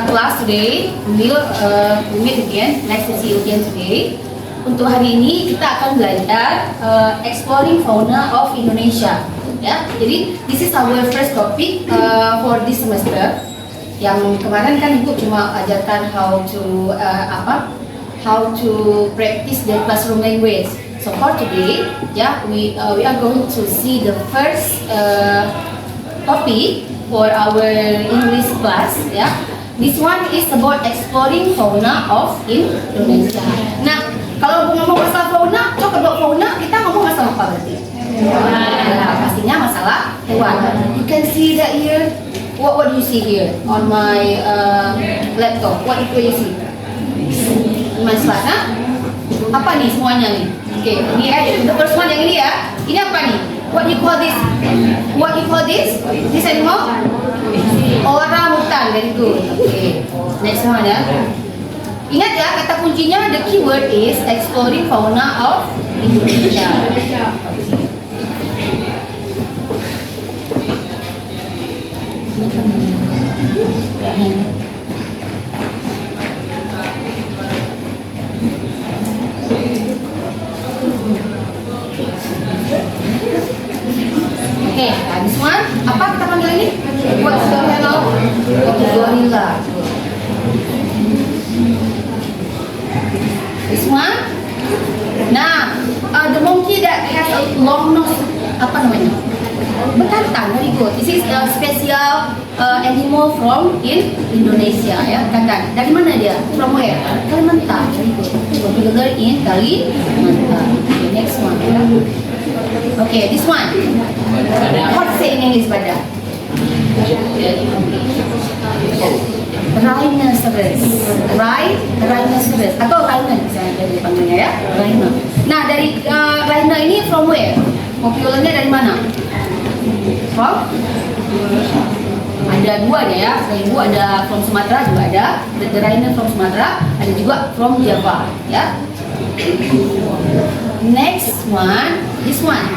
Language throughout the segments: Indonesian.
class today. We meet again. Nice to see you again today. Untuk hari ini kita akan belajar exploring fauna of Indonesia. Ya, jadi this is our first topic for this semester. Yang kemarin kan Ibu cuma ajarkan how to practice the classroom language. So for today, we are going to see the first topic for our English class. This one is about exploring fauna of Indonesia. Nah, kalau ngomong masalah fauna, talk about fauna, kita ngomong masalah apa berarti? Pastinya masalah hewan. You can see that here. What do you see here on my laptop? What do you see? My slide, nah? Apa nih semuanya nih? Oke, ini the first one yang ini ya. Ini apa nih? What you call this? What you call this? This animal? Orangutan, very good. Oke, next one ya. Ingat ya, kata kuncinya the keyword is exploring fauna of Indonesia. Oke, this one apa kita panggil ini? What's the hello? Gorilla. This one. Nah, the monkey that has a long nose, apa namanya? Bekantan, very good. This is a special animal from Indonesia ya, bekantan. Dari mana dia? From where? Kalimantan, very good. Popular in Kalimantan. Okay, next one. Okay, this one. What say in English, Pada? Rhinoceros. Rhinoceros atau rhino bisa dipanggilnya ya, rhino. Nah, dari rhino ini from where? Popularnya dari mana? From? Ada dua ya, selain itu ada from Sumatera juga ada. The rhino from Sumatera, ada juga from Java ya. Next one, this one.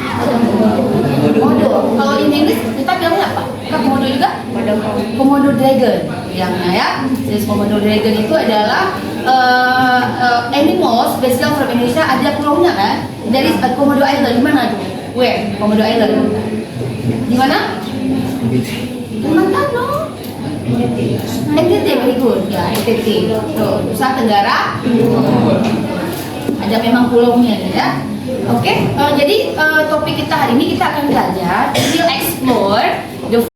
Komodo. Kalau in English kita bilangnya apa? Komodo juga? Komodo dragon. Bilangnya ya. Jadi Komodo dragon itu adalah animal spesial from Indonesia. Ada pulaunya kan? Dari Komodo Island. Di mana tuh? Where? Komodo Island. Di mana? Kalimantan no? NTT, very good. Ya, NTT. Tuh, Nusa Tenggara. Ada memang pulaunya ya. Oke, jadi topik kita hari ini kita akan belajar, we'll explore the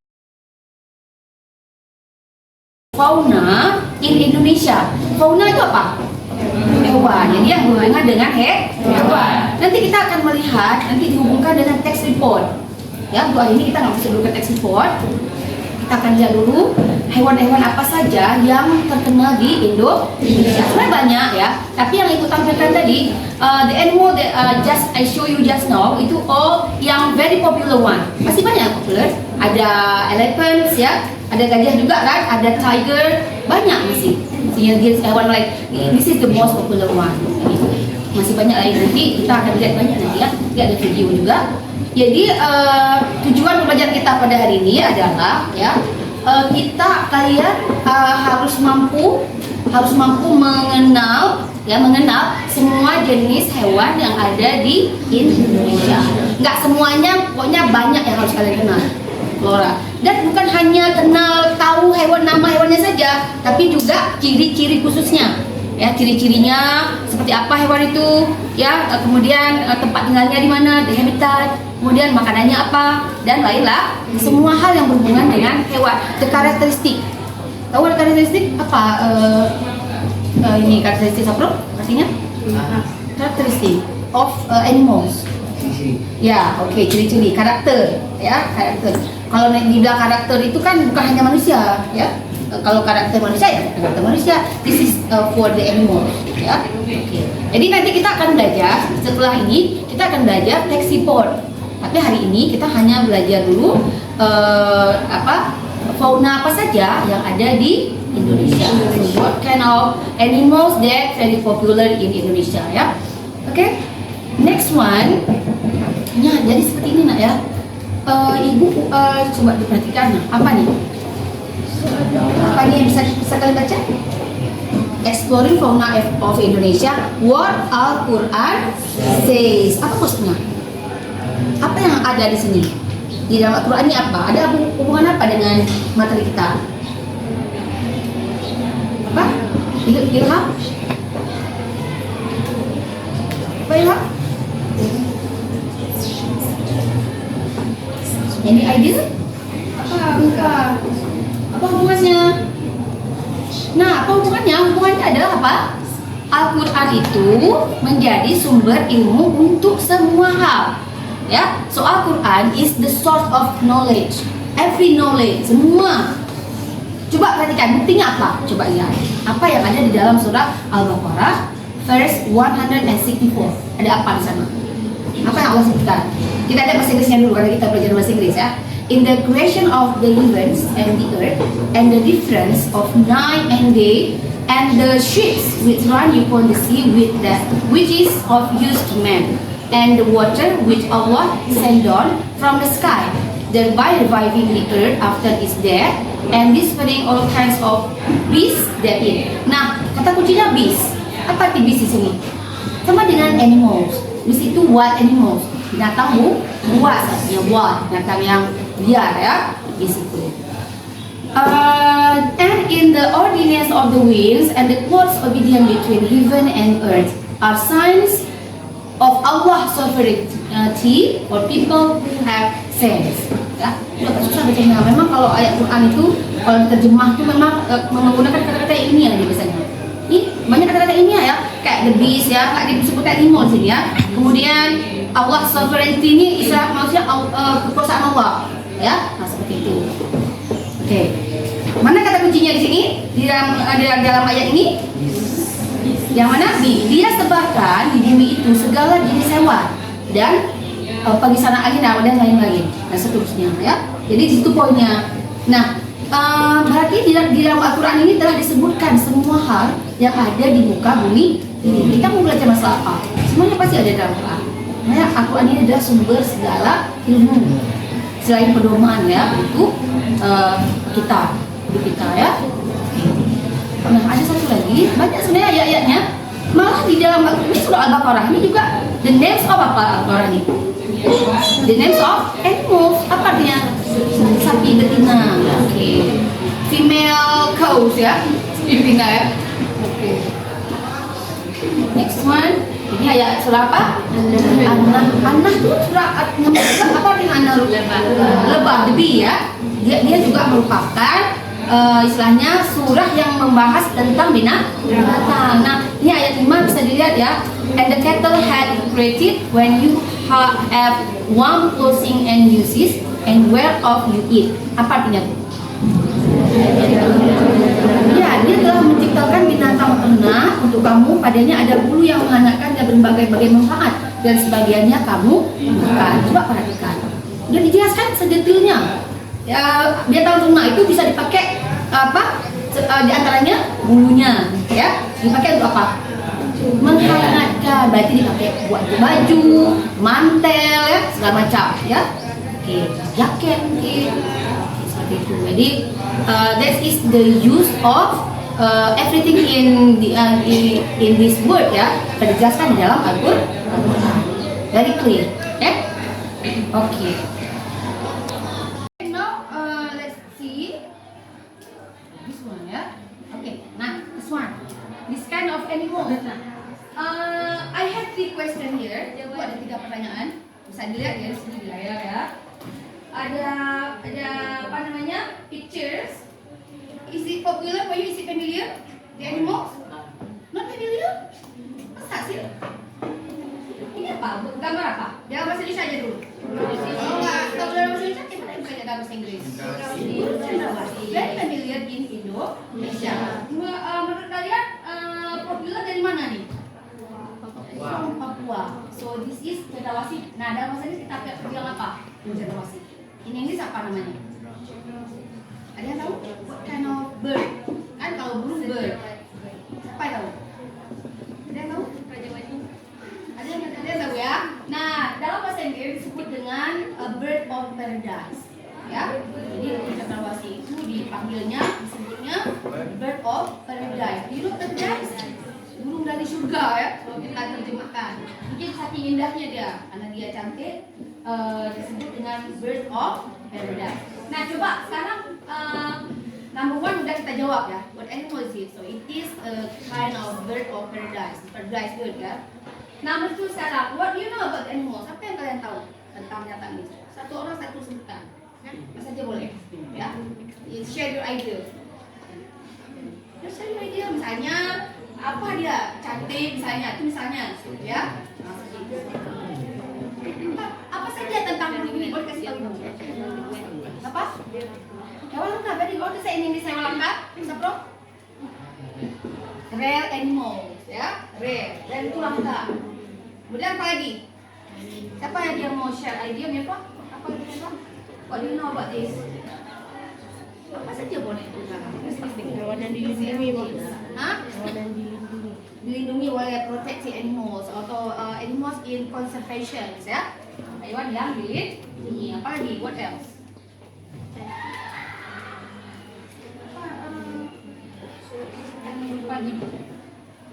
fauna in Indonesia. Fauna itu apa? Hewan. Jadi yang berhubungan dengan hewan. Nanti kita akan melihat, nanti dihubungkan dengan text report. Ya, untuk hari ini kita nggak bisa dulu ke text report. Kita akan lihat dulu hewan-hewan apa saja yang terkenal di Indonesia. Sebenarnya banyak ya, tapi yang ikut tampilkan tadi, the animal that I show you just now itu all yang very popular one. Masih banyak yang popular. Ada elephants ya, ada gajah juga kan, ada tiger, banyak masih. Yang hewan like this is the most popular one. Masih banyak lagi, nanti kita akan lihat banyak nanti ya. Lihat ada video juga. Jadi tujuan pembelajaran kita pada hari ini adalah ya kalian harus mampu mengenal semua jenis hewan yang ada di Indonesia. Nggak semuanya, pokoknya banyak yang harus kalian kenal, Flora. Dan bukan hanya tahu nama hewannya saja, tapi juga ciri-ciri khususnya. Ya, ciri-cirinya seperti apa hewan itu, ya, kemudian tempat tinggalnya di mana, the habitat, kemudian makanannya apa, dan lainlah. Semua hal yang berhubungan dengan hewan, the karakteristik. Tahu ada karakteristik apa? Ini karakteristik apa? Artinya? Karakteristik of animals. Ya, oke, ciri-ciri, karakter, ya, karakter. Kalau dibilang karakter itu kan bukan hanya manusia, ya. Kalau karakter manusia ya karakter manusia. This is for the animal, ya. Okay. Jadi nanti kita akan belajar, setelah ini kita akan belajar text report. Tapi hari ini kita hanya belajar dulu fauna apa saja yang ada di Indonesia. What kind of animals that very popular in Indonesia, ya. Oke. Next one. Ya, jadi seperti ini nak ya. Ibu coba diperhatikan, nah, apa nih? Apa ini yang bisa kalian baca? Exploring Fauna of Indonesia, what Al-Quran says. Apa maksudnya? Apa yang ada di sini? Di dalam Al-Quran ini apa? Ada hubungan apa dengan materi kita? Apa? Ilham? Apa Ilham? Any idea? Apa hubungannya? Nah, apa hubungannya? Hubungannya adalah apa? Al-Quran itu menjadi sumber ilmu untuk semua hal. Ya, so Al-Quran is the source of knowledge. Every knowledge, semua. Coba perhatikan, buktinya apa? Coba lihat. Apa yang ada di dalam surah Al-Baqarah verse 164. Ada apa di sana? Apa yang Allah sebutkan? Kita lihat bahasa Inggrisnya dulu karena kita belajar bahasa Inggris ya. In the creation of the heavens and the earth, and the difference of night and day, and the ships which run upon the sea with that which is of use to man, and the water which Allah sent down from the sky, thereby reviving the earth after its death, and dispersing all kinds of beasts therein. Nah, kata kuncinya beast. Apa arti beast di sini? Sama dengan animals. Beast itu wild animals. Binatang buas, artinya wild, binatang yang liar ya, di situ. And in the ordinance of the winds and the clouds obedient between heaven and earth are signs of Allah's sovereignty for people who have sense. Ya, agak susah bacanya. Memang kalau ayat Quran itu kalau diterjemah itu memang menggunakan kata-kata ilmiah nih biasanya. Ini banyak kata-kata ilmiah ya, kayak the beast ya, nggak disebutkan animal sini ya. Kemudian Allah sovereignty ini istilah maksudnya kekuasaan Allah ya, nah seperti itu. Oke. Mana kata kuncinya di sini di dalam ayat ini? Yang mana? Dia sebarkan di bumi itu segala jenis hewan dan pengisana angin dan lain-lain dan seterusnya ya. Jadi di situ poinnya. Nah, berarti di dalam Al-Quran ini telah disebutkan semua hal yang ada di muka bumi ini. Kita mau belajar masalah apa? Semuanya pasti ada dalam Al-Quran. Nah, Al-Quran ini adalah sumber segala ilmu selain pedoman ya untuk kita ya. Nah, ada satu lagi, banyak sebenarnya ayat-ayatnya. Malah di dalam ini surah Al-Baqarah ini juga the names of apa Al-Quran ini? The names of animals. Apa artinya? Sapi betina. Oke. Female cows ya. Betina ya. Oke. Next one. Ini ayat surah apa? An-Nahl itu surah apa artinya An-Nahl? Lebah, the bee ya. Dia juga merupakan istilahnya surah yang membahas tentang binatang. Nah, ini ayat 5 bisa dilihat ya. And the cattle had created when you have one clothing and uses and whereof you eat. Apa artinya? Ya, dia telah menciptakan binatang ternak untuk kamu. Padanya ada bulu yang menghangatkan dan berbagai-bagai manfaat dan sebagiannya kamu makan. Coba perhatikan. Udah dijelaskan sedetilnya. Ya, binatang ternak itu bisa dipakai apa? Di antaranya bulunya, ya. Dipakai untuk apa? Menghangatkan. Berarti dipakai buat baju, mantel, ya, segala macam, ya. Oke, jaket mungkin. Seperti itu. Jadi that is the use of everything in this word ya. Dijelaskan di dalam Al-Quran. Very clear, ya. Oke. This kind of animal. I have 3 question here. Aku ada 3 pertanyaan. Bisa dilihat ya di sini di layar ya. Ada apa namanya? Pictures. Is it popular for you? Is it familiar? The animals? Not familiar? Masa sih? Ini apa? Gambar apa? Dalam bahasa Indonesia aja dulu. Oh enggak, kalau dalam bahasa Indonesia kita bukan dalam bahasa Inggris. Very familiar in Indonesia. Menurut kalian popular dari mana nih? From Papua. So this is cendrawasih. Nah, dalam bahasa Inggris kita bilang apa? Cendrawasih. In Inggris apa namanya? Ada yang tahu? What kind of bird? Kan kalau burung bird. Siapa yang tahu? Ada yang tahu? Ada yang tahu ya? Nah, dalam bahasa Inggris disebut dengan a bird of paradise. ya. Jadi cakrawasi itu disebutnya bird of paradise. You know paradise? Burung dari surga ya, kalau kita terjemahkan. Mungkin saking indahnya dia, karena dia cantik, disebut dengan bird of paradise. Nah, coba sekarang number one udah kita jawab ya. What animal is it? So it is a kind of bird of paradise, paradise bird ya. Number two sekarang, what do you know about animals? Apa yang kalian tahu tentang binatang ini? Satu orang satu sebutkan, apa saja boleh, ya. Share your idea. Share your idea, misalnya apa dia cantik, misalnya itu misalnya, ya. Apa saja tentang burung ini boleh kasih tahu? Apa? Hewan langka, very good. Saya ingin di hewan langka, bisa bro? Rare animals, ya, rare. Dan itu langka. Kemudian apa lagi? Siapa yang dia mau share idea, Mirko? Apa itu? What do you know about this? Apa saja boleh? Hewan yang dilindungi, Bos. Hah? Hewan yang dilindungi. Dilindungi oleh protected animals atau animals in conservation, ya. Hewan yang dilindungi. Apa lagi? What else?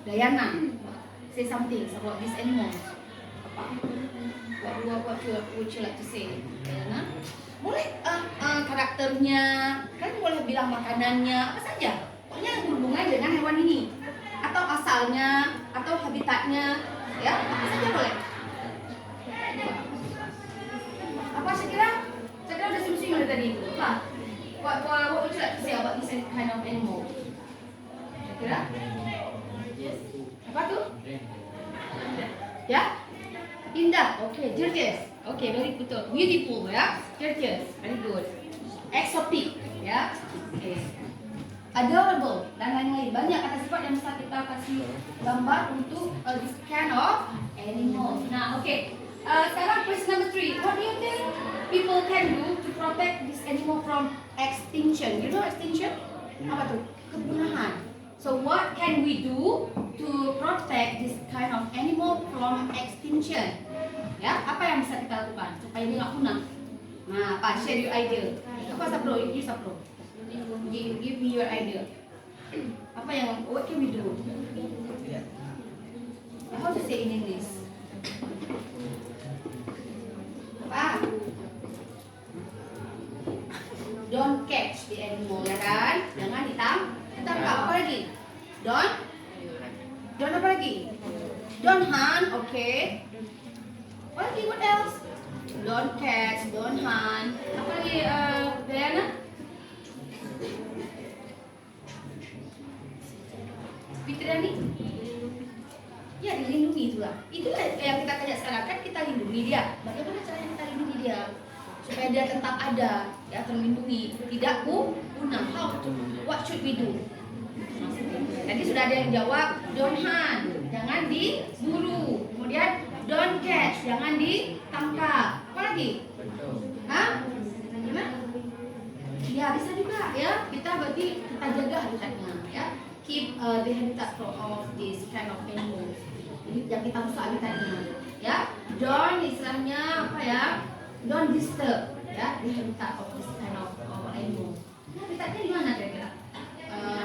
Dayana, say something about these animals. Apa? What would you like to say, Dayana? Boleh karakternya, kan boleh bilang makanannya, apa saja. Pokoknya yang berhubungan dengan hewan ini, atau asalnya, atau habitatnya, ya, apa saja boleh. Apa saya kira udah sing-sing dari tadi itu. What would you like to say about this kind of animal? Kira? Apa tuh? Ya? Indah. Okay, gorgeous. Okay, very good. Beautiful, ya. Gorgeous. Very good. Exotic, ya. Okay. Adorable dan lain-lain. Banyak kata sifat yang bisa kita kasih gambar untuk this kind of animals. Nah, okay. Sekarang question number 3. What do you think people can do to protect this animal from extinction? You know extinction? Apa tuh? Kepunahan. So what can we do to protect this kind of animal from extinction? Ya, apa yang bisa kita lakukan supaya dia nggak punah? Nah, apa? Share your idea. Apa Sapro? You Sapro. Give me your idea. Apa yang? What can we do? How to say in English? Apa? Don't catch the animal, ya kan? Jangan ditangkap. Apa lagi? Don't apa lagi? Don't hunt, okay. What lagi? What else? Don't catch, don't hunt. Apa lagi, Diana? Fitriani? Ya, dilindungi itulah. Itulah yang kita tanya sekarang, kan kita lindungi dia. Bagaimana caranya kita lindungi dia? Supaya dia tetap ada, ya, terlindungi, tidak punah. How? What should we do? Tadi sudah ada yang jawab, don't hunt, jangan diburu. Kemudian don't catch, jangan ditangkap. Apa lagi? Hah? Gimana? Ya, bisa juga, ya. Kita berarti kita jaga habitatnya, ya. Keep the habitat of this kind of animals. Jadi yang kita rusak habitatnya, ya. Don't istilahnya apa ya? Don't disturb, ya, the habitat of this kind of animal. Nah, habitatnya di mana kira-kira?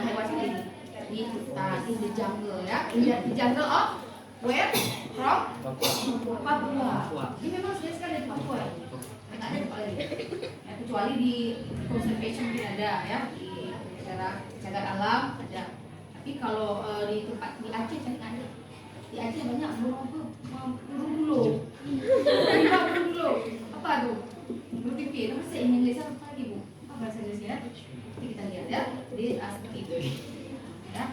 Hewan ini di hutan, in the jungle, ya. In the jungle of where? From Papua. Ini memang sudah sekali di Papua. Nggak ada di Papua lagi. Ya, kecuali di conservation ada, ya, di cagar alam ada. Tapi kalau di tempat di Aceh cari ada. Di Aceh banyak burung bulu. Burung bulu. Apa tuh? Burung pipit. Bahasa Inggris apa lagi, Bu? Apa bahasa Inggrisnya? Nanti kita lihat, ya. Jadi seperti itu. Ya.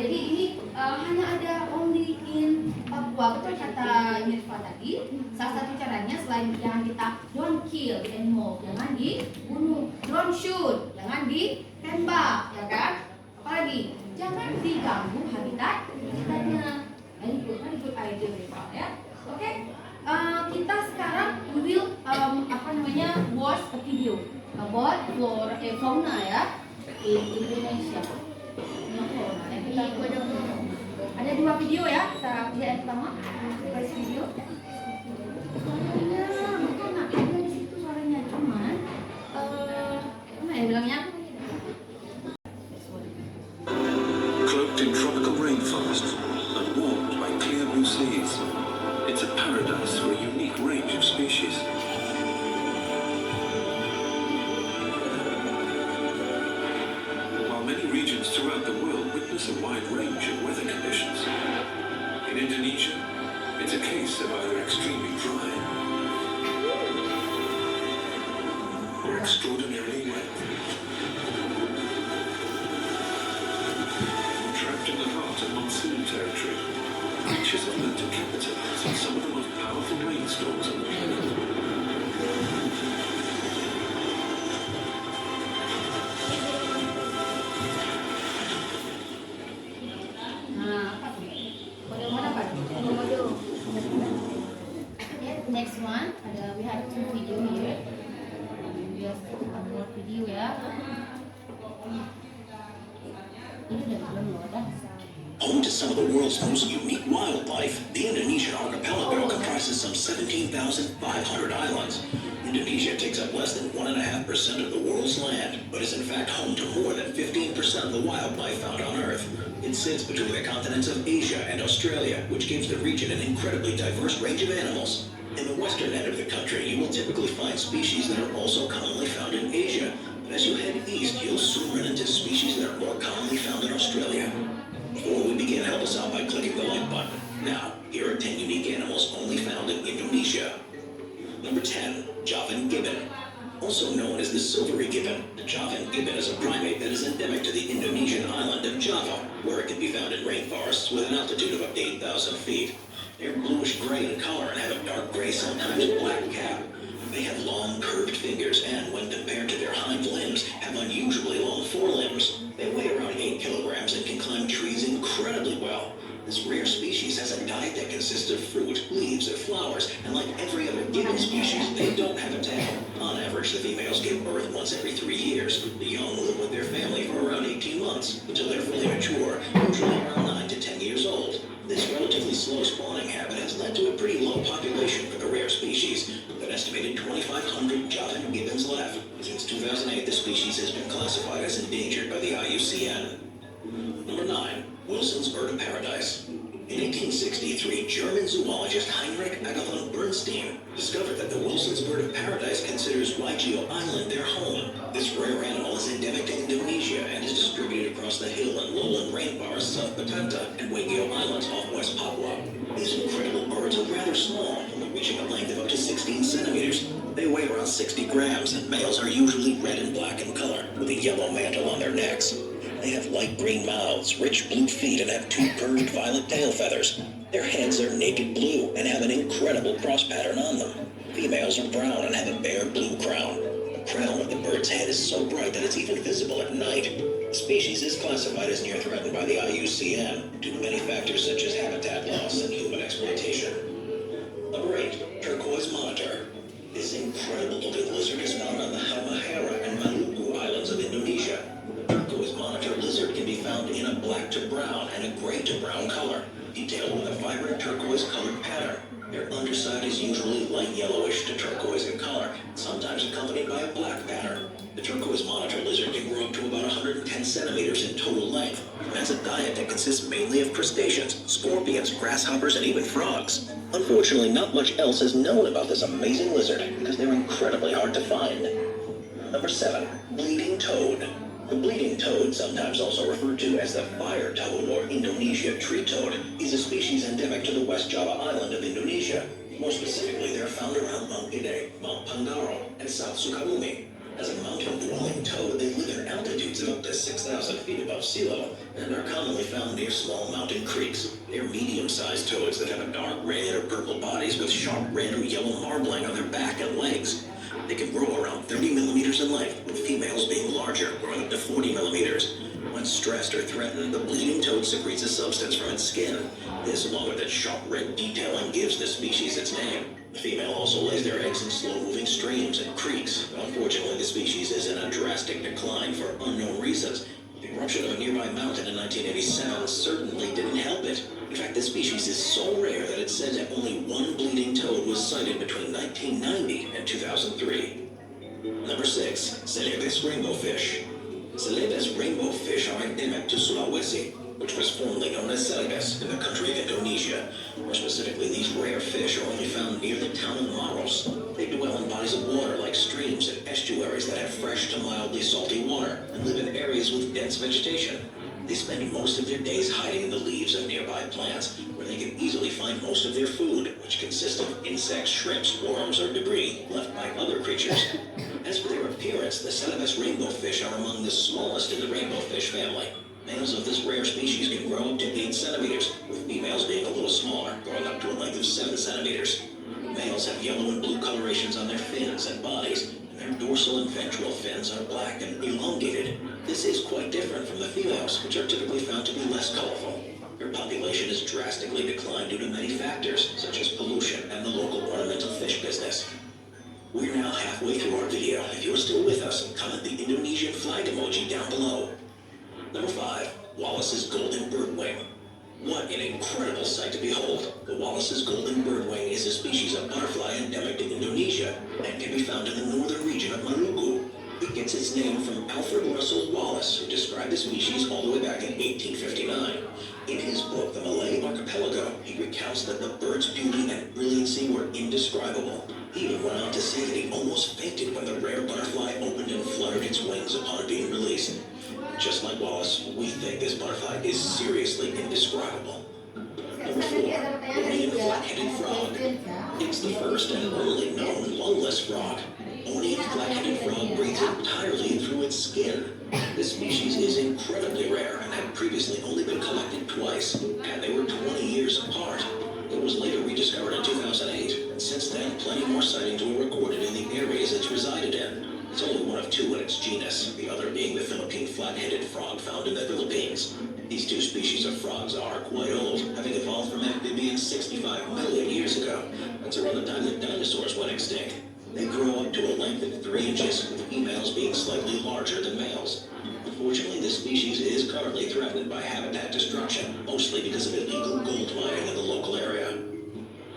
Jadi ini hanya ada only in Papua. Betul kata Mirfa tadi. Salah satu caranya selain jangan kita don't kill the animal, jangan dibunuh, don't shoot, jangan ditembak, ya kan? Apalagi jangan diganggu habitatnya. Very good idea, Mirfa, ya. Oke. Kita sekarang will watch a video about fauna, ya, in Indonesia. Ada 2 video, ya. Kita lihat yang pertama, first video. Suaranya betul nggak ada di situ suaranya, cuman It's a case of either extremely dry or extraordinarily wet. We're trapped in the heart of monsoon territory. Beaches have learned to capitalize on some of the most powerful rainstorms on the planet. Nah, apa tuh? Kode mana apa? Kode. Okay, next one. We have two video here. We have more video ya. Ini udah belum loh, dah. Home to some of the world's most unique wildlife, the Indonesian archipelago comprises some 17,500 islands. Indonesia takes up less than 1.5% of the world's land, but is in fact home to more than 15% of the wildlife found on Earth. It sits between the continents of Asia and Australia, which gives the region an incredibly diverse range of animals. In the western end of the country, you will typically find species that are also commonly found in Asia. But as you head east, you'll soon run into species that are more commonly found in Australia. Before we begin, help us out by clicking the like button. Now, here are 10 unique animals only found in Indonesia. Number 10, Javan gibbon. Also known as the silvery gibbon, the Javan gibbon is a primate that is endemic to the Indonesian island of Java, where it can be found in rainforests with an altitude of up to 8,000 feet. They're bluish-gray in color and have a dark gray, sometimes black cap. They have long, curved fingers and, when compared to their hind limbs, have unusually long forelimbs. They weigh around 8 kilograms and can climb trees incredibly well. This rare species has a diet that consists of fruit, leaves, and flowers, and like every other gibbon species, they don't have a tail. On average, the females give birth once every 3 years. The young live with their family for around 18 months, until they're fully mature, usually around 9 to 10 years old. This relatively slow spawning habit has led to a pretty low population for the rare species, with an estimated 2,500 Javan gibbons left. Since 2008, the species has been classified as endangered by the IUCN. Number 9. Wilson's Bird of Paradise. In 1863, German zoologist Heinrich Agathon Bernstein discovered that the Wilson's Bird of Paradise considers Waigeo Island their home. This rare animal is endemic to Indonesia and is distributed across the hill and lowland rainforests of Batanta and Waigeo Islands off West Papua. These incredible birds are rather small, only reaching a length of up to 16 centimeters. They weigh around 60 grams, and males are usually red and black in color, with a yellow mantle on their necks. They have light green mouths, rich blue feet, and have 2 curved violet tail feathers. Their heads are naked blue and have an incredible cross pattern on them. Females are brown and have a bare blue crown. The crown of the bird's head is so bright that it's even visible at night. The species is classified as near threatened by the IUCN due to many factors such as habitat loss and human exploitation. Number 8, turquoise monitor. This incredible-looking lizard is found on the Halmahera and Maluku islands of Indonesia. The turquoise monitor lizard can be found in a black to brown and a gray to brown color, detailed with a vibrant turquoise-colored pattern. Their underside is usually light yellowish to turquoise in color, sometimes accompanied by a black pattern. The turquoise monitor lizard can grow up to about 110 centimeters in total length, and has a diet that consists mainly of crustaceans, scorpions, grasshoppers, and even frogs. Unfortunately, not much else is known about this amazing lizard, because they're incredibly hard to find. Number 7, bleeding toad. The bleeding toad, sometimes also referred to as the fire toad or Indonesia tree toad, is a species endemic to the West Java island of Indonesia. More specifically, they're found around Mount Gede, Mount Pangandaran, and South Sukabumi. As a mountain-dwelling toad, they live at altitudes of up to 6,000 feet above sea level, and are commonly found near small mountain creeks. They're medium-sized toads that have a dark red or purple bodies with sharp red or yellow marbling on their back and legs. They can grow around 30 millimeters in length, with females being larger, growing up to 40 millimeters. When stressed or threatened, the bleeding toad secretes a substance from its skin. This, along with its sharp red detailing, gives the species its name. The female also lays their eggs in slow-moving streams and creeks. Unfortunately, the species is in a drastic decline for unknown reasons. The eruption of a nearby mountain in 1987 certainly didn't help it. In fact, the species is so rare that it's said that only one bleeding toad was sighted between 1990 and 2003. Number 6, Celebes rainbow fish. Celebes rainbow fish are endemic to Sulawesi, which was formerly known as Celebes in the country of Indonesia. More specifically, these rare fish are only found near the town of Maros. They dwell in bodies of water like streams and estuaries that have fresh to mildly salty water and live in areas with dense vegetation. They spend most of their days hiding in the leaves of nearby plants, where they can easily find most of their food, which consists of insects, shrimps, worms, or debris left by other creatures. As for their appearance, the Celebes rainbow fish are among the smallest in the rainbow fish family. Males of this rare species can grow up to 8 centimeters, with females being a little smaller, growing up to a length of 7 centimeters. Males have yellow and blue colorations on their fins and bodies, and their dorsal and ventral fins are black and elongated. This is quite different from the females, which are typically found to be less colorful. Their population has drastically declined due to many factors, such as pollution and the local ornamental fish business. We're now halfway through our video. If you're still with us, comment the Indonesian flag emoji down below. Number 5. Wallace's golden birdwing. What an incredible sight to behold. The Wallace's golden birdwing is a species of butterfly endemic to Indonesia and can be found in the northern region of Maluku. It gets its name from Alfred Russel Wallace, who described the species all the way back in 1859. In his book, The Malay Archipelago, he recounts that the bird's beauty and brilliancy were indescribable. He even went on to say that he almost fainted when the rare butterfly opened and fluttered its wings upon being released. Just like Wallace, we think this butterfly is seriously indescribable. Number 4. Onion flat-headed frog. It's the first and only known lungless frog. Onion flat-headed frog breathes entirely through its skin. This species is incredibly rare and had previously only been collected twice, and they were 20 years apart. It was later rediscovered in 2008, and since then, plenty more sightings were recorded in the areas it's resided in. It's only one of 2 in its genus, the other being the Philippine flat-headed frog found in the Philippines. These 2 species of frogs are quite old, having evolved from amphibians 65 million years ago. That's around the time that dinosaurs went extinct. They grow up to a length of 3 inches, with females being slightly larger than males. Unfortunately, this species is currently threatened by habitat destruction, mostly because of illegal gold mining in the local area.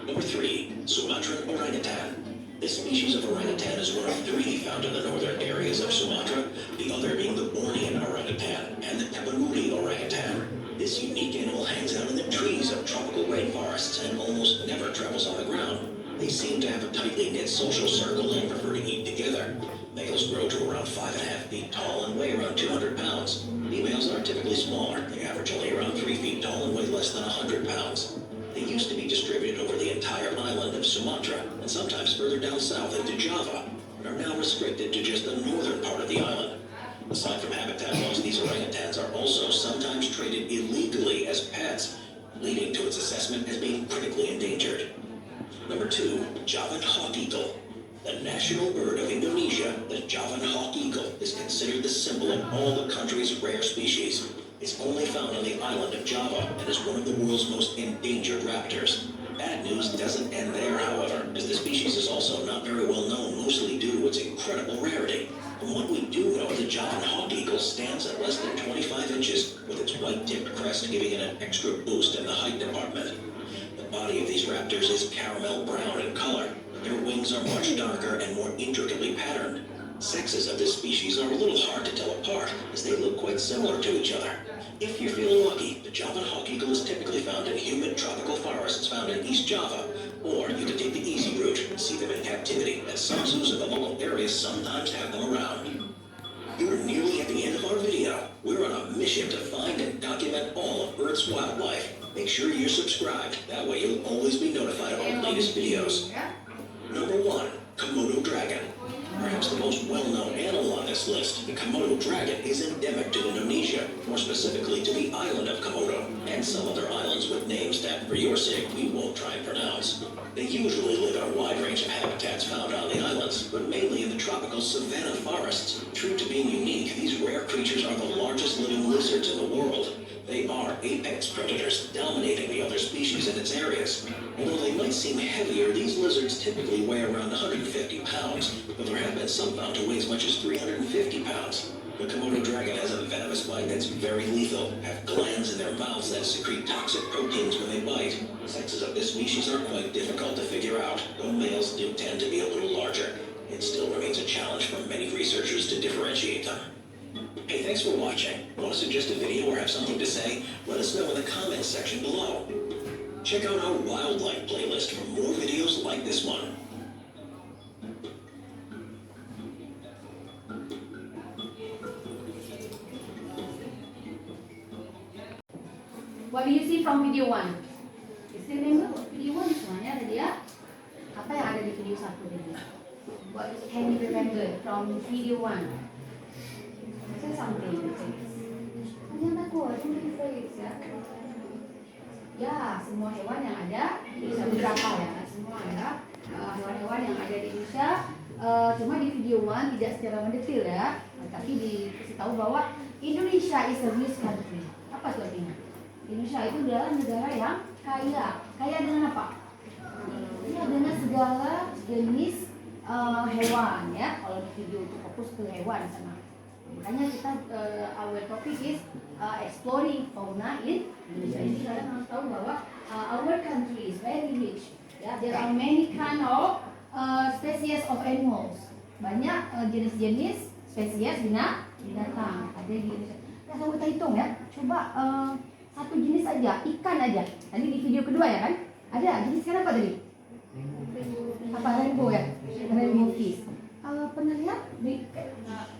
Number 3. Sumatran orangutan. This species of orangutan is one of 3 found in the northern areas of Sumatra, the other being the Bornean orangutan and the Tapanuli orangutan. This unique animal hangs out in the trees of tropical rainforests and almost never travels on the ground. They seem to have a tightly knit social circle and prefer to eat together. Males grow to around 5.5 feet tall and weigh around 200 pounds. Females are typically smaller. They average only around 3 feet tall and weigh less than 100 pounds. They used to be distributed over the entire island of Sumatra and sometimes further down south into Java, but are now restricted to just the northern part of the island. Aside from habitat loss, these orangutans are also sometimes traded illegally as pets, leading to its assessment as being critically endangered. Number 2. Javan hawk eagle. The national bird of Indonesia, the Javan hawk eagle is considered the symbol of all the country's rare species. It's only found on the island of Java and is one of the world's most endangered raptors. Bad news doesn't end there, however, as the species is also not very well known, mostly due to its incredible rarity. From what we do know, the Javan hawk eagle stands at less than 25 inches, with its white-tipped crest giving it an extra boost in the height department. The body of these raptors is caramel brown in color. Their wings are much darker and more intricately patterned. Sexes of this species are a little hard to tell apart, as they look quite similar to each other. If you're feeling lucky, the Javan hawk eagle is typically found in humid tropical forests found in East Java, or you can take the easy route and see them in captivity, as some zoos in the local areas sometimes have them around. You're nearly at the end of our video. We're on a mission to find and document all of Earth's wildlife. Make sure you're subscribed, that way you'll always be notified of our latest videos. Number 1. Komodo dragon. Perhaps the most well-known animal on this list, the Komodo dragon is endemic to Indonesia, more specifically to the island of Komodo, and some other islands with names that, for your sake, we won't try and pronounce. They usually live in a wide range of habitats found on the islands, but mainly in the tropical savanna forests. True to being unique, these rare creatures are the largest living lizards in the world. They are apex predators, dominating the other species in its areas. Although they might seem heavier, these lizards typically weigh around 150 pounds, but there have been some found to weigh as much as 350 pounds. The Komodo dragon has a venomous bite that's very lethal, have glands in their mouths that secrete toxic proteins when they bite. Sexes of this species are quite difficult to figure out, though males do tend to be a little larger. It still remains a challenge for many researchers to differentiate them. Hey, thanks for watching. Want to suggest a video or have something to say? Let us know in the comments section below. Check out our wildlife playlist for more videos like this one. see from video 1. Still remember video 1 semuanya ada dia. Apa yang ada di video 1 tadi? What can you remember from video 1? Say something. Jangan takut, don't be afraid ya. Ya, semua hewan yang ada di Indonesia, beberapa ya, nggak semua ya. Hewan-hewan yang ada di Indonesia, cuma di video 1 tidak secara mendetail ya, tapi dikasih tahu bahwa Indonesia is a rich country. Apa itu artinya? Indonesia itu adalah negara yang kaya. Kaya dengan apa? Ya, dengan segala jenis hewan ya. Kalau di video itu fokus ke hewan sana. Makanya kita our topic is exploring fauna in Indonesia. Jadi kalian harus tahu bahwa our country is very rich. Ya, there are many kind of species of animals. Banyak jenis-jenis spesies binatang ada di Indonesia. Nah, kalau kita hitung ya, coba satu jenis aja, ikan aja. Tadi di video kedua ya kan? Ada jenis ikan apa tadi? Apa rainbow ya? Rainbow fish. Pernah lihat?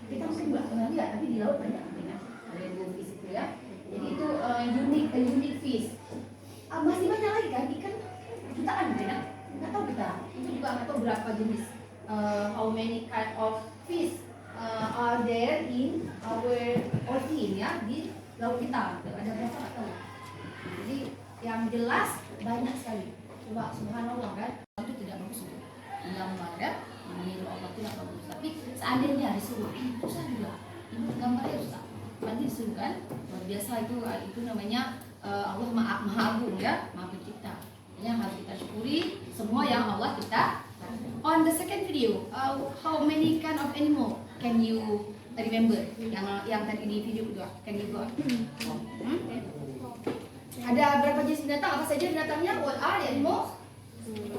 Kita mungkin nggak pernah lihat, tapi di laut banyak ya. Rainbow fish itu ya. Jadi itu unique fish. Masih banyak lagi kan ikan jutaan ya? Nggak tahu kita. Itu juga nggak tahu berapa jenis. How many kind of fish are there in our ocean ya, di laut kita. Ada berapa nggak tahu. Jadi yang jelas banyak sekali. Coba subhanallah kan, itu tidak bagus untuk menggambar ya. Ini Allah tidak bagus. Tapi seandainya disuruh, susah juga. Ini gambarnya susah. Nanti disuruh kan, luar biasa itu namanya Allah Maha Agung ya, Maha Pencipta. Yang harus kita syukuri semua yang Allah kita. On the second video, how many kind of animal can you remember? Yang tadi di video kedua, can you go? Ada berapa jenis binatang? Apa saja binatangnya? What are the animals?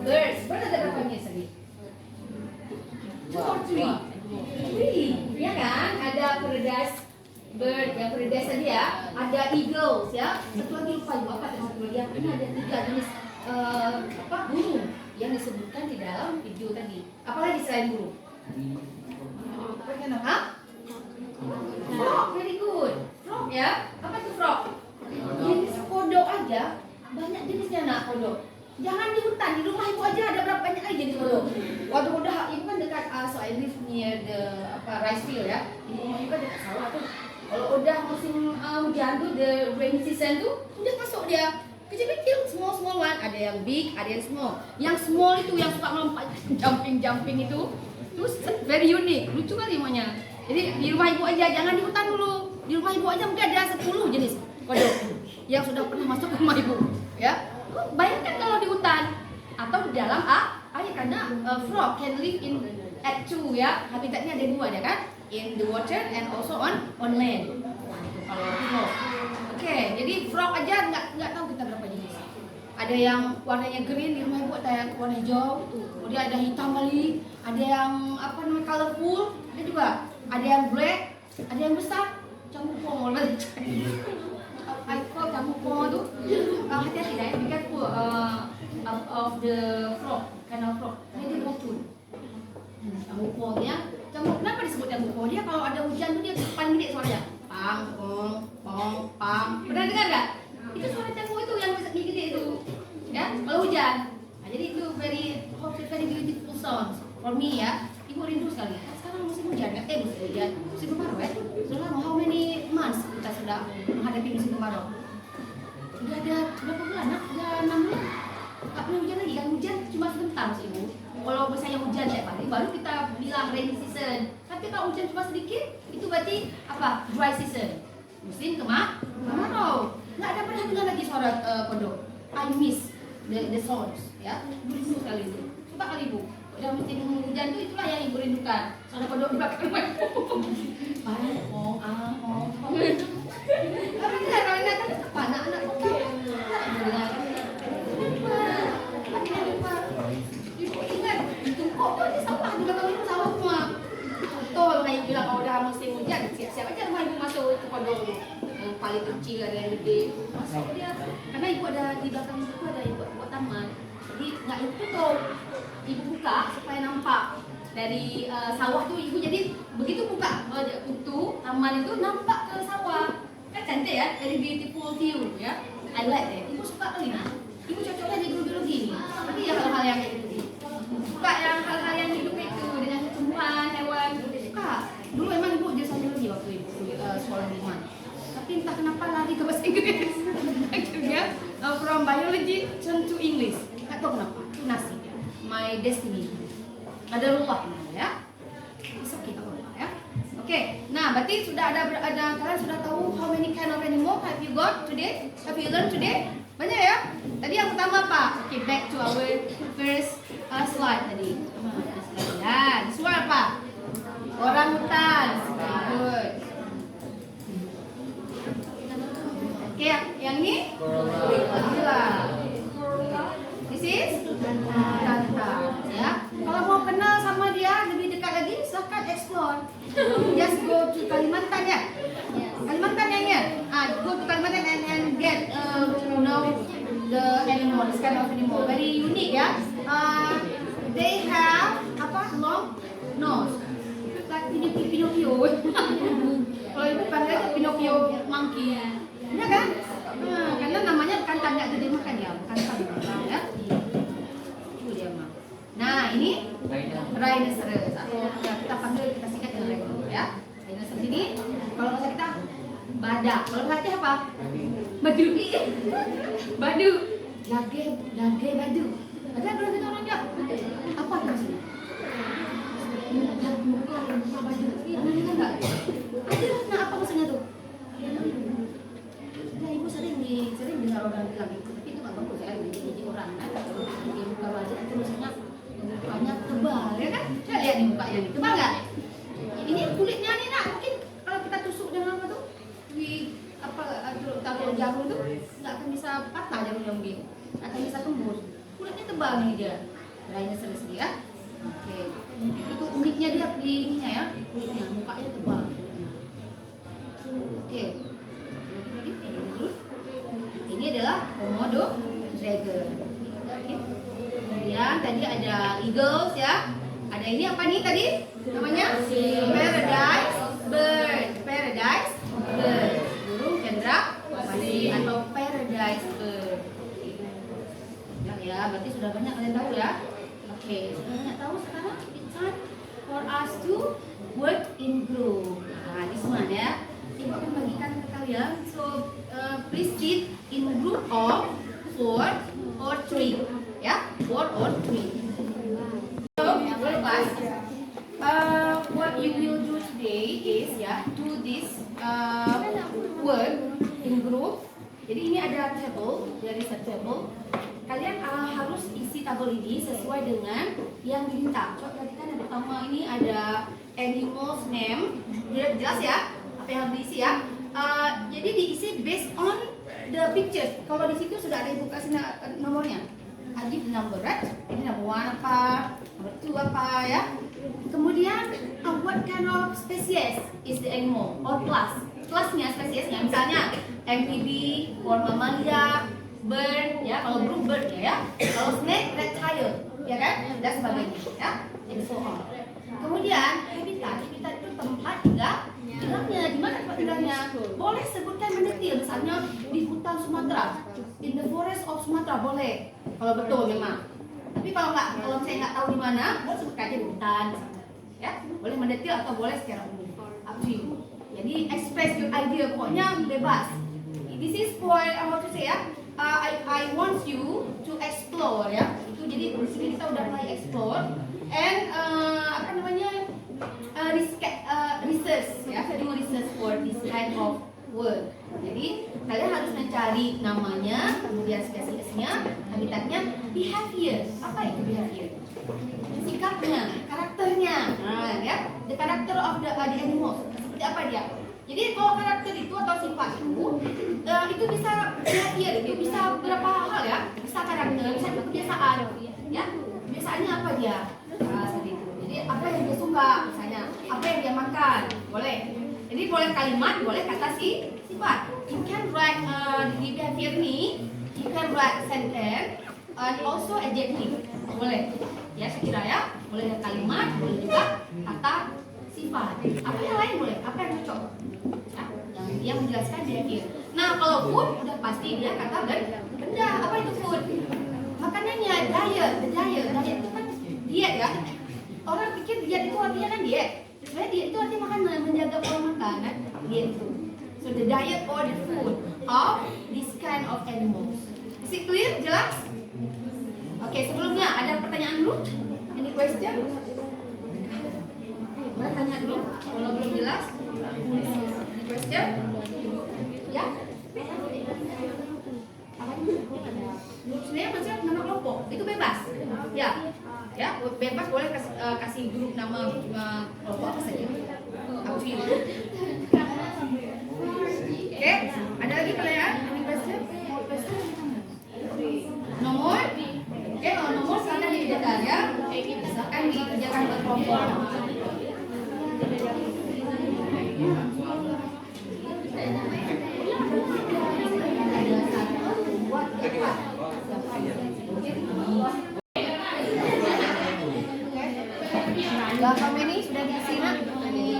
Birds. Birds ada berapa jenis tadi? 2 or 3? Ya kan? Ada paradise bird, yang paradise tadi ya. Ada eagles ya. Satu lagi lupa juga apa satu lagi. Ini ada 3 jenis burung yang disebutkan di dalam video tadi. Apalagi selain burung? Hah? Frog, very good. Frog ya. Apa itu frog? Jenis kodok aja banyak jenisnya nak kodok. Jangan di hutan, di rumah ibu aja ada berapa banyak lagi jenis kodok. Waktu udah ibu kan dekat so I live near the rice field ya. Di rumah ibu kan dekat sawah tuh. Kalau udah musim hujan tuh, the rainy season tuh, udah masuk dia. Kecil-kecil, small one, ada yang big, ada yang small. Yang small itu yang suka melompat, jumping itu very unique, lucu kali semuanya. Jadi di rumah ibu aja, jangan di hutan dulu. Di rumah ibu aja mungkin ada 10 jenis kodok yang sudah pernah masuk ke rumah ibu. Ya, bayangkan kalau di hutan atau di dalam air karena frog can live in at 2 ya, habitatnya ada 2 ya kan, in the water and also on land. Kalau frog. Oke, jadi frog aja nggak tahu kita berapa jenis. Ada yang warnanya green di rumah ibu, ada yang warna hijau, kemudian ada hitam kali, ada yang apa namanya colorful, ada juga, ada yang black, ada yang besar, campur lagi. I call campur tu, hati-hati dah, be careful of the frog, kind of frog, dia beracun. Campur ya, campur. Kenapa disebut campur? Dia kalau ada hujan tu dia paling gede suaranya. Pang, pong, pang. Pernah dengar tak? Itu suara campur itu yang gede itu. Ya, kalau hujan. Nah, jadi itu very beautiful sounds for me ya. Ibu rindu sekali. Sekarang musim hujan ya? Musim hujan. Musim kemarau ya? Sudah lama, how many months kita sudah menghadapi musim kemarau? Sudah ada berapa bulan? Sudah 6 bulan. Tak pernah hujan lagi kan? Hujan cuma sebentar ibu. Kalau misalnya hujan tiap hari, baru kita bilang rainy season. Tapi kalau hujan cuma sedikit, itu berarti apa? Dry season. Musim kemarau. Nggak ada pernah dengar lagi suara kodok. I miss the sounds. Ya, rindu sekali itu. Coba kali ibu. Udah musim hujan itu itulah yang ibu rindukan. Suara kodok di belakang rumah ibu. Kalau anak apa? Anak-anak kok dengar. Ibu ingat, tungkok tuh di sawah, di belakang ibu sawah semua. Betul, kayak bilang kalau udah musim hujan, siap-siap aja rumah ibu masuk ke kodok itu. Yang paling kecil ada yang gede, masuk dia. Karena ibu ada di belakang ibu ada ibu buat taman. Jadi nggak itu tuh ibu buka supaya nampak dari sawah tuh ibu. Jadi begitu buka pintu taman itu nampak ke sawah. Kan cantik ya, very beautiful view ya. I like that. Ibu suka kali nah. Ibu cocoknya di biologi nih. Tapi ya hal-hal yang kayak gitu. Suka yang hal-hal yang hidup itu dengan tumbuhan, hewan. Suka. Dulu emang ibu jurusan biologi waktu ibu sekolah di mana. Tapi entah kenapa lari ke bahasa Inggris. Akhirnya from biology turn to English. Nggak tahu kenapa. Itu nasib ya. My destiny. Ada lupa ya. It's okay, tak apa ya. Oke, nah berarti sudah ada kalian sudah tahu how many kind of animal have you got today? Have you learned today? Banyak ya. Tadi yang pertama apa? Okay, back to our first slide tadi. Ya, this one apa? Orangutan. Good. Oke, yang ini? Gorilla. This is Kanta. Ya. Kalau mau kenal sama dia lebih dekat lagi, silahkan explore. Just go to Kalimantan ya. Kalimantan ya. Go to Kalimantan and get to know the animal, this kind of animal. Very unique ya. They have apa? Long nose. Like Pinocchio. Kalau itu panggilnya Pinocchio monkey. Iya kan? Karena namanya Kanta, nggak gede makan ya, Kanta ya. Itu dia mah. Nah ini rhinoceros. Ya, kita panggil, kita singkat dengan rhino ya. Rhinoceros ini kalau bahasa kita badak. Kalau bahasa apa? Badu. Badu. Lage badu. Ada kalau kita orang dia. Apa maksudnya? Muka badu. Ini kan enggak? Ada. Nah, apa maksudnya tuh? Nah, ibu sering dengar orang bilang itu, tapi itu nggak bagus ya, jadi orang kan. Dia muka baju itu maksudnya mukanya tebal ya kan? Saya lihat nih mukanya nih, tebal nggak? Ini kulitnya nih nak, mungkin kalau kita tusuk dengan apa tuh, taruh jarum tuh nggak akan bisa patah jarumnya mungkin, nggak akan bisa tembus. Kulitnya tebal nih dia, lainnya sedih ya. Oke, itu uniknya dia di ininya ya, kulitnya, mukanya tebal. Oke, ini adalah Komodo dragon. Oke. Kemudian tadi ada eagles ya. Ada ini apa nih tadi? Namanya paradise bird. Paradise bird. Burung cendrawasih atau paradise bird. Ya, berarti sudah banyak kalian tahu ya. Oke, sudah banyak tahu sekarang. It's time for us to work in group. Nah, this one ya. Ibu akan bagikan ke kalian. So please sit in group of 4 or 3. Ya, 4 or 3. So, what you will do today is ya, do this work in group. Jadi ini ada table, there is a table. Kalian harus isi tabel ini sesuai dengan yang diminta. Coba perhatikan yang pertama ini ada animals name. Jelas ya? Apa yang harus diisi ya? Jadi diisi based on the pictures. Kalau di situ sudah ada ibu kasih nomornya. I give the number, right? Ini number 1 apa, number 2 apa ya. Kemudian what kind of species is the animal or class? Kelasnya, spesiesnya, misalnya amphibia or mammalia, bird ya. Kalau burung bird ya. Kalau snake reptile ya kan? Dan sebagainya ya. And so on. Kemudian habitat itu tempat tinggalnya, di mana tempat tinggalnya? Boleh sebutkan mendetail, misalnya di hutan Sumatera, in the forest of Sumatera boleh, kalau betul memang. Tapi kalau saya nggak tahu di mana, boleh sebutkan aja di hutan, ya. Boleh mendetail atau boleh secara umum, up to you. Jadi express your idea, pokoknya bebas. This is for how to say ya. I want you to explore ya. Itu jadi di sini kita udah mulai explore and apa namanya? Research ya, do research for this kind of word. Jadi kalian harus mencari namanya, kemudian spesiesnya, habitatnya, behavior. Apa itu behavior? Sikapnya, karakternya. Nah, ya, the character of the animal. Seperti apa dia? Jadi kalau karakter itu atau sifat itu bisa behavior, itu bisa beberapa hal ya. Bisa karakter, bisa kebiasaan. Ya, kebiasaannya apa dia? Seperti itu. Jadi apa yang dia suka, misalnya apa yang dia makan, boleh. Jadi boleh kalimat, boleh kata sifat. You can write di behavior ni, you can write sentence and also adjective. Boleh. Ya, saya kira ya. Boleh kalimat, boleh juga kata sifat. Apa yang lain boleh? Apa yang cocok? Ya, yang menjelaskan behavior. Nah, kalau food udah pasti dia kata benda. Apa itu food? Makanannya, diet itu kan diet ya. Orang pikir diet itu artinya kan diet. Sebenarnya diet itu artinya makanan, menjaga pola makan kan? Diet itu. So the diet or the food of this kind of animals. Is it clear? Jelas? Oke, sebelumnya ada pertanyaan dulu? Any question? Boleh tanya dulu kalau belum jelas. Any question? Ya? Sebenarnya maksudnya nama kelompok itu bebas. Ya, ya bebas boleh kasih grup nama kelompok apa saja. Aku pilih. Oke, ada lagi pertanyaan? Any question? Nomor? Oke, kalau nomor sana dibedakan ya. Misalkan dikerjakan berkelompok. Belakang ini sudah diisi nak? Oke.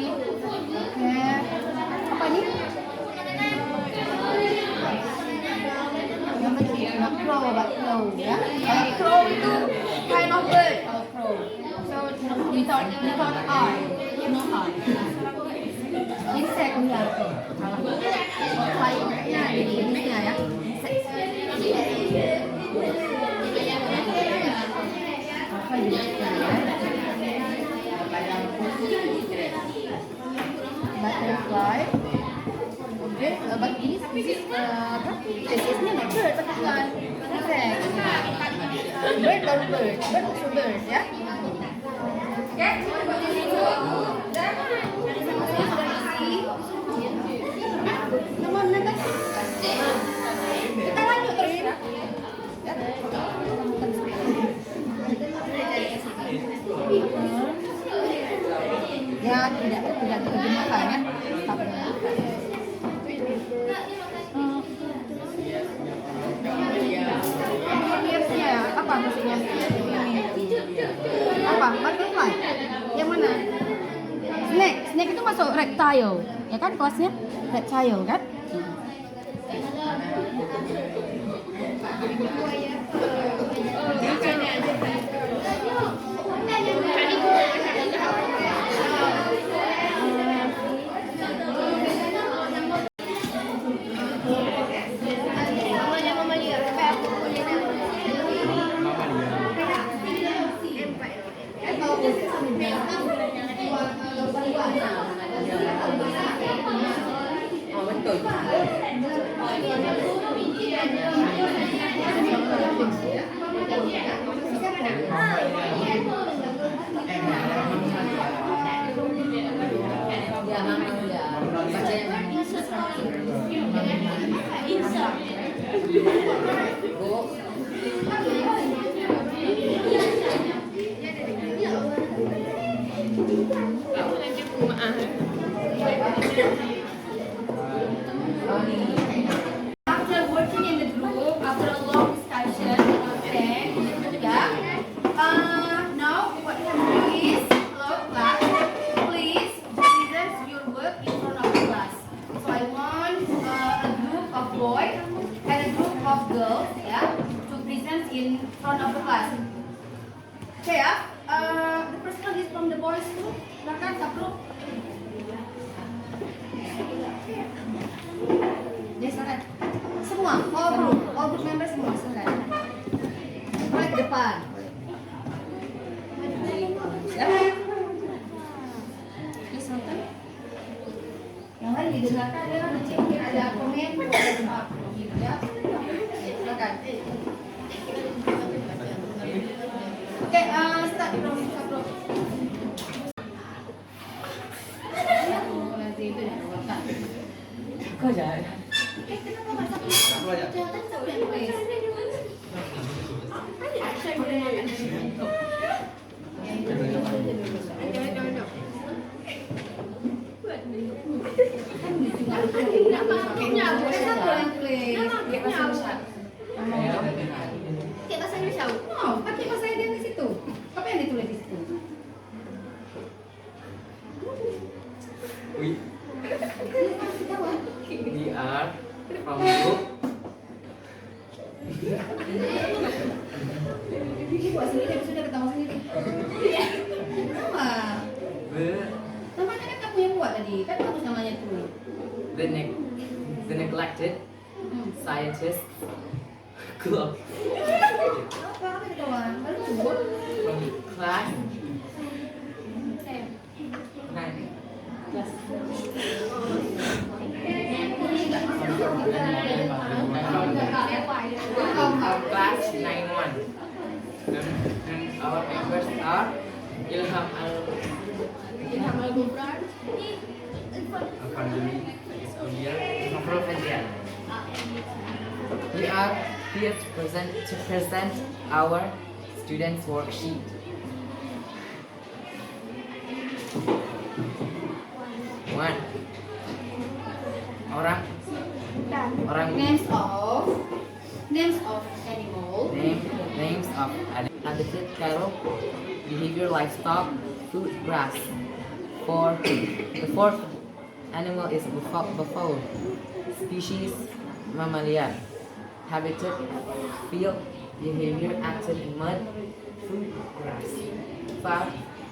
Apa ini? Yang penting crow ya. Crow itu kind of bird. Crow. So without eye, no eye. Insect ya. Flying-nya jadi jenisnya ya. Apa jenisnya ya? Butterfly. Oke, ini apa? Spesiesnya not bird, tapi bukan insect. Bird baru bird, bird also bird ya. Oke, nomor berapa? Kita lanjut terus ya. Ya tidak terjemahkan ya. Biasanya apa maksudnya? Apa? Butterfly? Yang mana? Snake itu masuk reptile, ya kan kelasnya? Reptile kan? After working in the group, after a long discussion, okay, yeah. Now what we have to do is, hello class, please present your work in front of the class. So I want a group of boys and a group of girls, yeah, to present in front of the class. Okay, yeah. The first one is from the boys too. Silakan Sapro. Ya, silakan. Semua, all group members semua, silakan. Mulai ke depan. Silakan. Silakan. Yang lain didengarkan ya, nanti mungkin ada komen, ya. Silakan. Oke, start from Sapro. Kau jangan. Kenapa masak? Jangan tahu dan tulis. Kita saya tahu. Oh, pakai bahasa dia di situ. Apa yang ditulis di situ? Wih. Ini A. buat sendiri, habis itu dia ketawa sendiri. Iya. Sama. Namanya kan kamu yang buat tadi, kan bagus namanya tuh. The neglected scientist club Apa ketawa? Baru tuh. from class 9. Class 91. And our members are Ilham Al-Gufran. Al-Professional. We are here to present our students' worksheet. One. Orang Names of animal. names of habitat, cattle, behavior, livestock, food, grass. The fourth animal is buffalo. Species, mammalia. Habitat, field, behavior, active in mud, food, grass.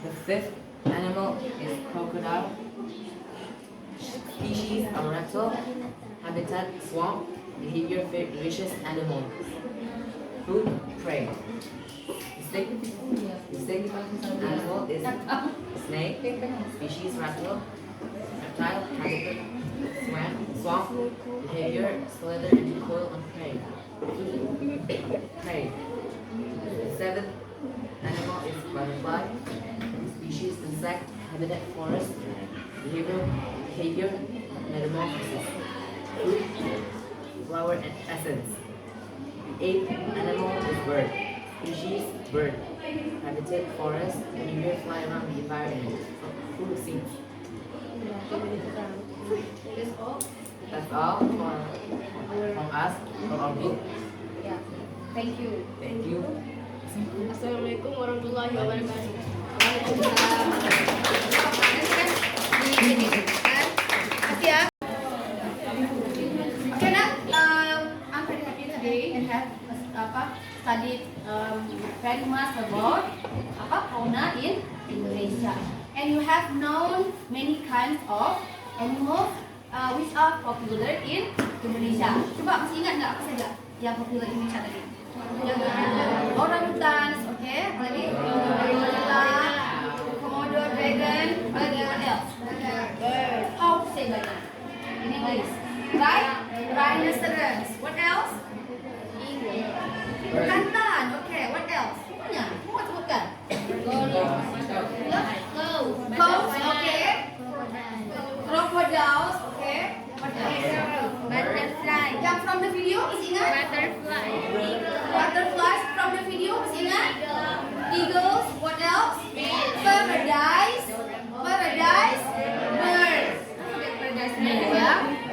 The fifth animal is crocodile. Species, a reptile. Habitat, swamp. Behavior, vicious animal. Food, prey. The sixth animal is snake. Species, reptile. Habitat, swamp. Behavior, slither and coil on prey. Food, prey. The seventh animal is butterfly. Species, insect. Habitat, forest. Behavior, metamorphosis. Food, flower and essence. The eighth animal is bird. Species, bird. Habitat, forest. Behavior, fly around the environment. Food, seeds. That's all from us, from our group. Ya, thank you. Thank you. Assalamualaikum warahmatullahi wabarakatuh. Waalaikumsalam. Kasih ya. Okay, nak. I'm very happy today and have studied very much about fauna in Indonesia. And you have known many kinds of animals which are popular in Indonesia. Coba masih ingat nggak apa saja yang popular di Indonesia tadi? Orangutan, oke? Apa lagi? Gorilla, Komodo dragon, apa lagi? What else? Bird. How to say like that in English? Right? Rhinoceros. What else? Bekantan. Okay. What else? Punya? Mau sebutkan? Cows. Okay. Crocodiles. Okay. What else? Butterfly. Yang from the video, masih ingat? Butterfly. Butterflies from the video, masih ingat? Eagles. What else? Paradise. Paradise. Birds. Paradise bird ya.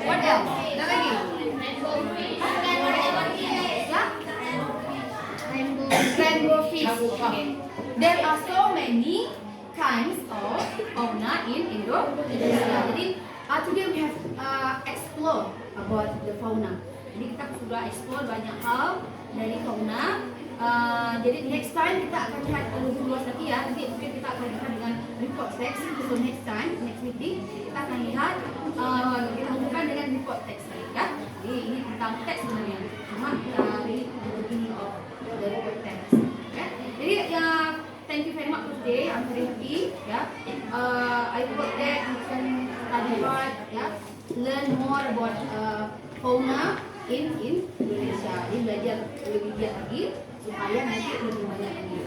What else? Ada lagi? Ya? Rainbow fish. Okay. There are so many kinds of fauna in Indonesia. Jadi today we have explore about the fauna. Jadi kita sudah explore banyak hal dari fauna. Jadi next time kita akan lihat lebih luas lagi ya. Nanti mungkin kita akan lihat dengan report text. So next time, next meeting kita akan lihat kita hubungkan dengan report text lagi ya. Jadi ini tentang teks sebenarnya. Cuma kita really beginning of the report text. Okay? Jadi thank you very much for today. I'm very happy. Yeah. I hope that you can study hard. Yeah. Learn more about fauna in Indonesia. Ini belajar lebih giat lagi supaya nanti lebih banyak lagi.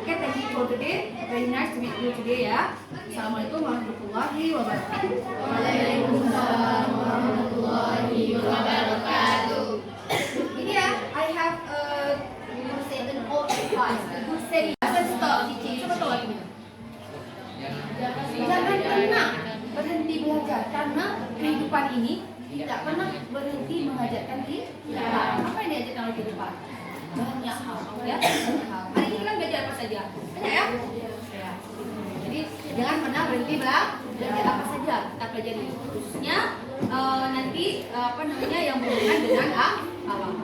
Okay, thank you for today. Very nice to meet you today ya. Assalamualaikum warahmatullahi wabarakatuh. Waalaikumsalam warahmatullahi wabarakatuh. Ini ya, I have an old advice. Good saying. Stop teaching. Siapa tahu artinya? Jangan pernah berhenti belajar karena kehidupan ini tidak pernah berhenti mengajarkan kita. Apa yang diajarkan oleh kehidupan? Banyak hal, ya. Banyak hal. Hari ini kan belajar apa saja? Banyak ya? Ya. Jadi jangan pernah berhenti belajar apa saja kita pelajari. Khususnya nanti yang berhubungan dengan alam.